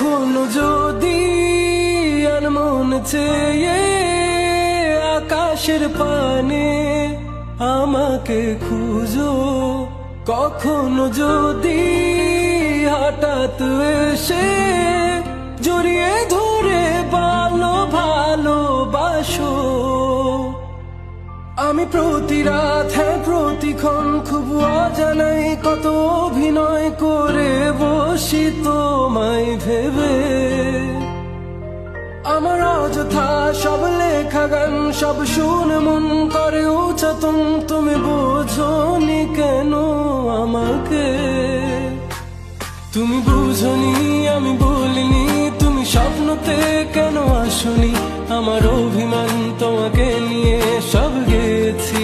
কখনো যদি আনমন চেয়ে আকাশের পানে আমাকে খুঁজো, কখনো যদি হঠাৎ এসে জড়িয়ে ধরে ভালোবাসো। আমি প্রতি রাত, হ্যাঁ প্রতিক্ষণ খুব অজানাই কত অভিনয় করে বসি তোমায় ভেবে। আমার অযথা সব লেখা গান সব শুনে মন করে উচ্চাতন, তুমি বোঝনি কেন আমাকে? তুমি বুঝনি আমি বলিনি, তুমি স্বপ্নতে কেন আসনি? আমার অভিমান তোমাকে নিয়ে সব গেছি।